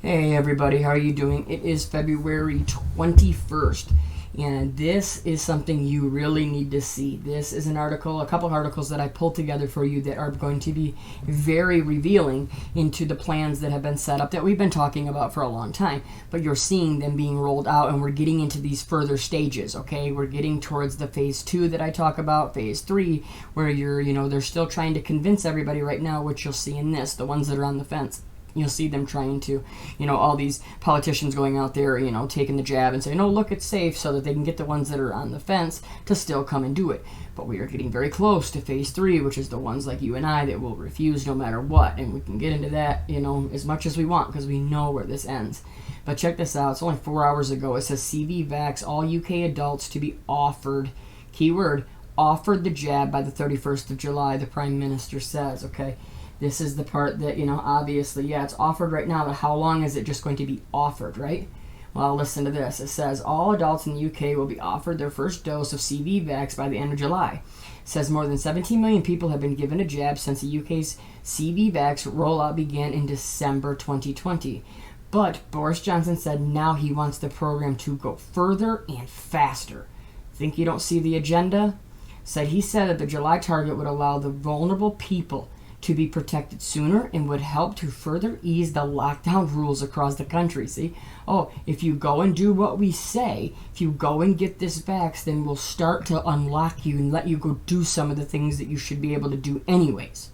Hey everybody, how are you doing? It is February 21st, and this is something you really need to see. This is an article, a couple of articles that I pulled together for you that are going to be very revealing into the plans that have been set up that we've been talking about for a long time, but you're seeing them being rolled out, and we're getting into these further stages, okay? We're getting towards the phase 2 that I talk about, phase 3, where they're still trying to convince everybody right now, which you'll see in this, the ones that are on the fence. You'll see them trying to, all these politicians going out there, taking the jab and saying, oh, look, it's safe, so that they can get the ones that are on the fence to still come and do it. But we are getting very close to phase 3, which is the ones like you and I that will refuse no matter what. And we can get into that, as much as we want because we know where this ends. But check this out. It's only 4 hours ago. It says CV vax all UK adults to be offered, keyword, offered the jab by the 31st of July, the Prime Minister says, okay? This is the part that, obviously, yeah, it's offered right now, but how long is it just going to be offered, right? Well, listen to this. It says all adults in the UK will be offered their first dose of CV vax by the end of July. It says more than 17 million people have been given a jab since the UK's CV vax rollout began in December 2020. But Boris Johnson said now he wants the program to go further and faster. Think you don't see the agenda? He said that the July target would allow the vulnerable people to be protected sooner and would help to further ease the lockdown rules across the country. See? Oh, if you go and do what we say, if you go and get this vax, then we'll start to unlock you and let you go do some of the things that you should be able to do anyways.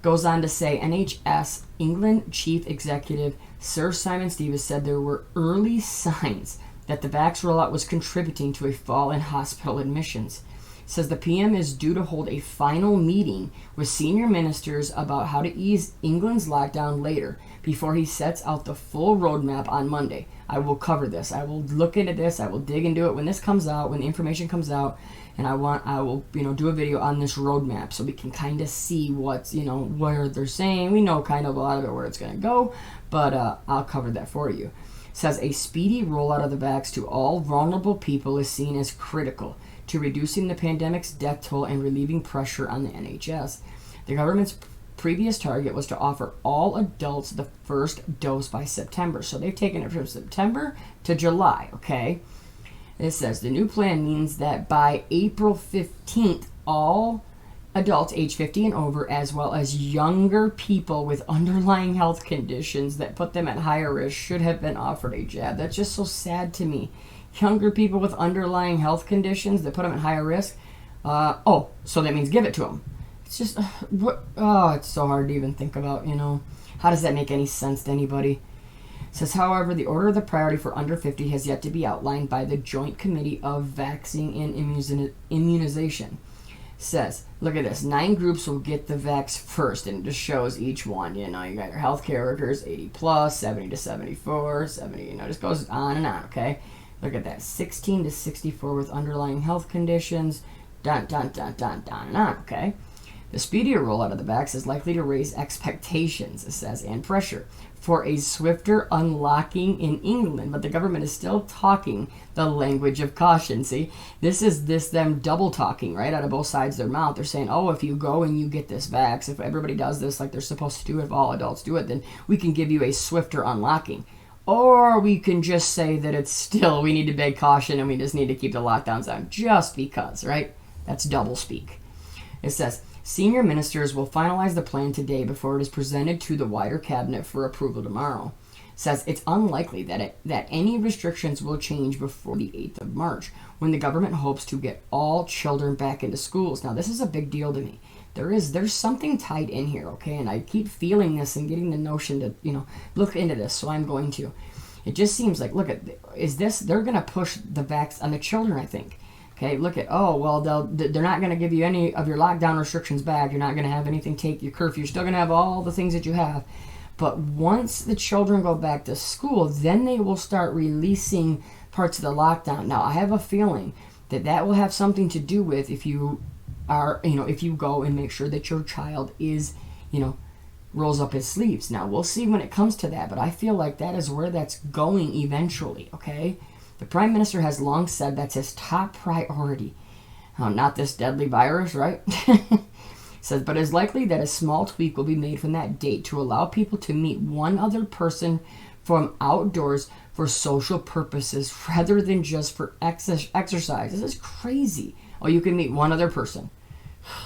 Goes on to say, NHS England Chief Executive Sir Simon Stevens said there were early signs that the vax rollout was contributing to a fall in hospital admissions. Says the PM is due to hold a final meeting with senior ministers about how to ease England's lockdown later before he sets out the full roadmap on Monday. I will cover this. I will look into this. I will dig into it when this comes out, when the information comes out, and I will do a video on this roadmap so we can kind of see what's, where they're saying. We know kind of a lot of it where it's going to go, but I'll cover that for you. Says a speedy rollout of the vax to all vulnerable people is seen as critical to reducing the pandemic's death toll and relieving pressure on the NHS. The government's previous target was to offer all adults the first dose by September. So they've taken it from September to July, okay? It says the new plan means that by April 15th, all adults age 50 and over, as well as younger people with underlying health conditions that put them at higher risk, should have been offered a jab. That's just so sad to me. Younger people with underlying health conditions that put them at higher risk. So that means give it to them. It's just, it's so hard to even think about, How does that make any sense to anybody? It says, however, the order of the priority for under 50 has yet to be outlined by the Joint Committee of Vaccine and Immunization. Says, look at this, 9 groups will get the vax first, and it just shows each one. You got your healthcare workers, 80 plus, 70 to 74, 70, just goes on and on, okay? Look at that, 16 to 64 with underlying health conditions, and on, okay? The speedier rollout of the vax is likely to raise expectations, it says, and pressure for a swifter unlocking in England, but the government is still talking the language of caution. See, this is them double talking, right, out of both sides of their mouth. They're saying, oh, if you go and you get this vax, if everybody does this like they're supposed to do, if all adults do it, then we can give you a swifter unlocking. Or we can just say that it's still, we need to beg caution and we just need to keep the lockdowns on just because, right? That's double speak. It says, senior ministers will finalize the plan today before it is presented to the wider cabinet for approval tomorrow. It says it's unlikely that any restrictions will change before the 8th of March, when the government hopes to get all children back into schools. Now, this is a big deal to me. There's something tied in here, okay? And I keep feeling this and getting the notion to, look into this, so I'm going to. It just seems like, they're going to push the vax on the children, I think. Okay, look at, they're not going to give you any of your lockdown restrictions back. You're not going to have anything take your curfew. You're still going to have all the things that you have. But once the children go back to school, then they will start releasing parts of the lockdown. Now, I have a feeling that will have something to do with if you go and make sure that your child is, rolls up his sleeves. Now, we'll see when it comes to that, but I feel like that is where that's going eventually, okay? The Prime Minister has long said that's his top priority. Not this deadly virus, right? says, but it's likely that a small tweak will be made from that date to allow people to meet one other person from outdoors for social purposes rather than just for exercise. This is crazy. Oh, you can meet one other person.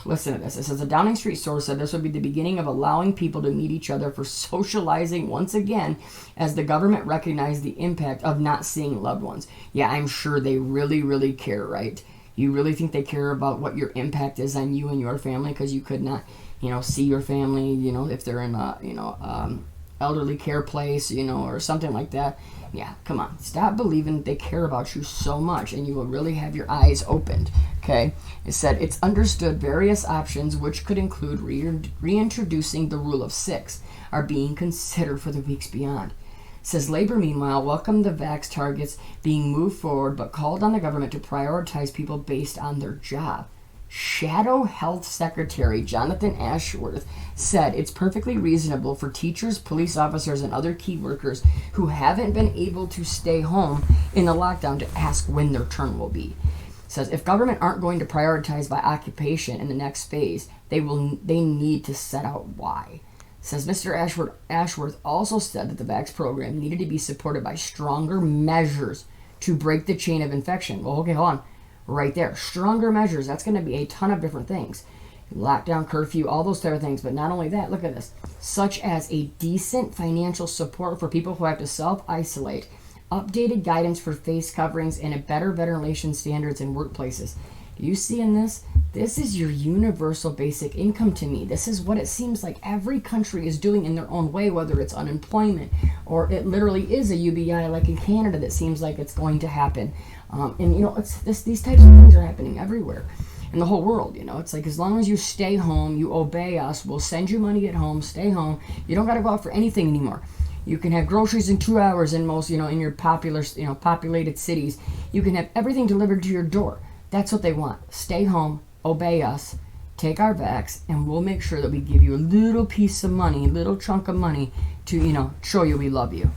Listen to this. It says a Downing Street source said this would be the beginning of allowing people to meet each other for socializing once again as the government recognized the impact of not seeing loved ones. Yeah, I'm sure they really, really care, right? You really think they care about what your impact is on you and your family because you could not, see your family, if they're in a, elderly care place, or something like that. Yeah, come on. Stop believing that they care about you so much and you will really have your eyes opened, okay? It said it's understood various options, which could include reintroducing the rule of 6, are being considered for the weeks beyond. It says Labor, meanwhile, welcomed the vax targets being moved forward, but called on the government to prioritize people based on their job. Shadow Health Secretary Jonathan Ashworth said it's perfectly reasonable for teachers, police officers, and other key workers who haven't been able to stay home in the lockdown to ask when their turn will be. Says if government aren't going to prioritize by occupation in the next phase, they need to set out why. Says Mr. Ashworth also said that the vax program needed to be supported by stronger measures to break the chain of infection. Well, okay, hold on. Right there. Stronger measures. That's going to be a ton of different things. Lockdown, curfew, all those type of things. But not only that, look at this. Such as a decent financial support for people who have to self-isolate, updated guidance for face coverings, and a better ventilation standards in workplaces. Do you see in this? This is your universal basic income to me. This is what it seems like every country is doing in their own way, whether it's unemployment or it literally is a UBI like in Canada that seems like it's going to happen. These types of things are happening everywhere in the whole world. It's like as long as you stay home, you obey us, we'll send you money at home, stay home. You don't got to go out for anything anymore. You can have groceries in 2 hours in most, in your populated cities. You can have everything delivered to your door. That's what they want. Stay home, obey us, take our vax, and we'll make sure that we give you a little piece of money, a little chunk of money to, show you we love you.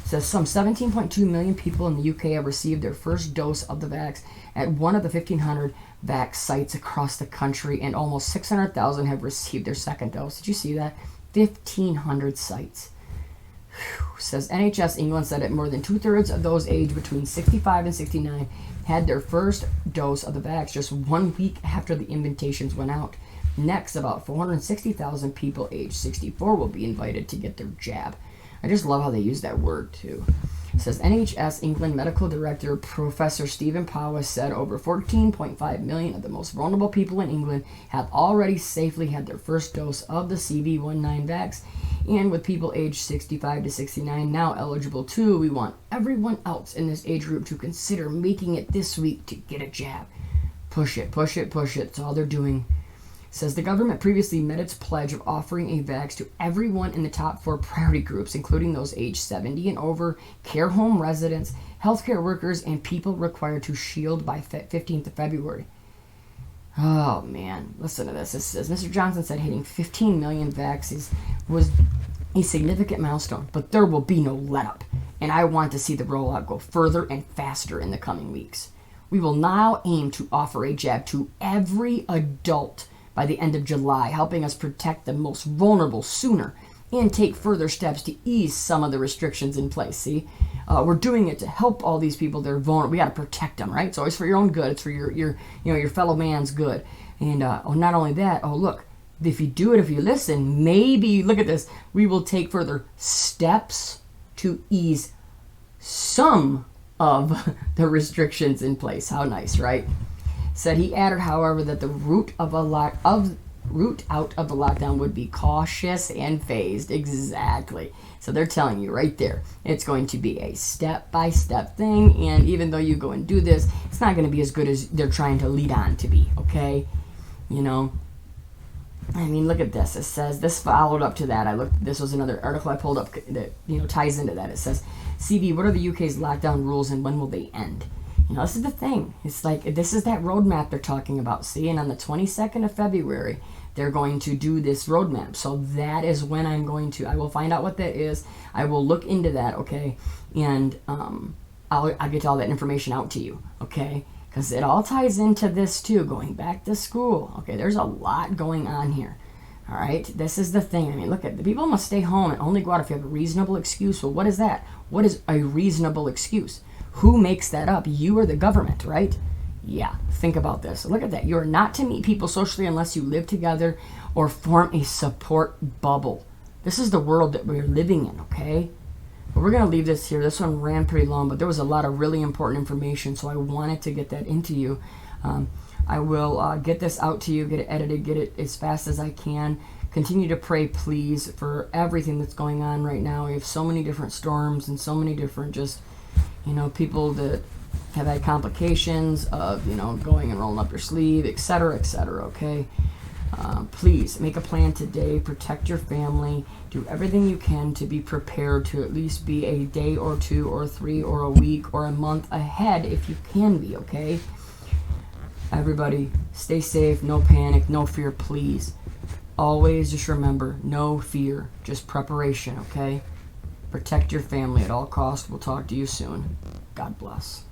It says some 17.2 million people in the UK have received their first dose of the vax at one of the 1,500 vax sites across the country, and almost 600,000 have received their second dose. Did you see that? 1,500 sites. Says NHS England said that more than 2/3 of those aged between 65 and 69 had their first dose of the vax just 1 week after the invitations went out. Next, about 460,000 people aged 64 will be invited to get their jab. I just love how they use that word too. It says NHS England Medical Director Professor Stephen Powis said over 14.5 million of the most vulnerable people in England have already safely had their first dose of the CV19 vax, and with people aged 65 to 69 now eligible too, we want everyone else in this age group to consider making it this week to get a jab. Push it, push it, push it. That's all they're doing. Says the government previously met its pledge of offering a vax to everyone in the top 4 priority groups, including those aged 70 and over, care home residents, healthcare workers, and people required to shield by 15th of February. Oh, man. Listen to this. It says, Mr. Johnson said hitting 15 million vaxes was a significant milestone, but there will be no let-up, and I want to see the rollout go further and faster in the coming weeks. We will now aim to offer a jab to every adult by the end of July, helping us protect the most vulnerable sooner and take further steps to ease some of the restrictions in place. See, we're doing it to help all these people that are vulnerable. We got to protect them, right? It's always for your own good. It's for your fellow man's good. And not only that, look, if you do it, if you listen, maybe, look at this, we will take further steps to ease some of the restrictions in place. How nice, right? Said he added, however, that the route out of the lockdown would be cautious and phased. Exactly. So they're telling you right there, it's going to be a step-by-step thing, and even though you go and do this, it's not going to be as good as they're trying to lead on to be, okay? I mean, look at this. It says, this followed up to that. This was another article I pulled up that, ties into that. It says, CV, what are the UK's lockdown rules and when will they end? This is the thing. It's like, this is that roadmap they're talking about. See, and on the 22nd of February, they're going to do this roadmap. So that is when I will find out what that is. I will look into that, okay? And I'll get all that information out to you, okay? because it all ties into this too, going back to school. Okay, there's a lot going on here. All right, this is the thing. I mean, look at the people must stay home and only go out if you have a reasonable excuse. Well, what is that? What is a reasonable excuse? Who makes that up? You or the government, right? Yeah, think about this. Look at that. You're not to meet people socially unless you live together or form a support bubble. This is the world that we're living in, okay? But we're going to leave this here. This one ran pretty long, but there was a lot of really important information, so I wanted to get that into you. I will get this out to you, get it edited, get it as fast as I can. Continue to pray, please, for everything that's going on right now. We have so many different storms and so many different just, people that have had complications of, going and rolling up your sleeve, etc., okay? Please make a plan today. Protect your family. Do everything you can to be prepared to at least be a day or two or three or a week or a month ahead if you can be, okay? Everybody, stay safe. No panic. No fear, please. Always just remember, no fear. Just preparation, okay? Protect your family at all costs. We'll talk to you soon. God bless.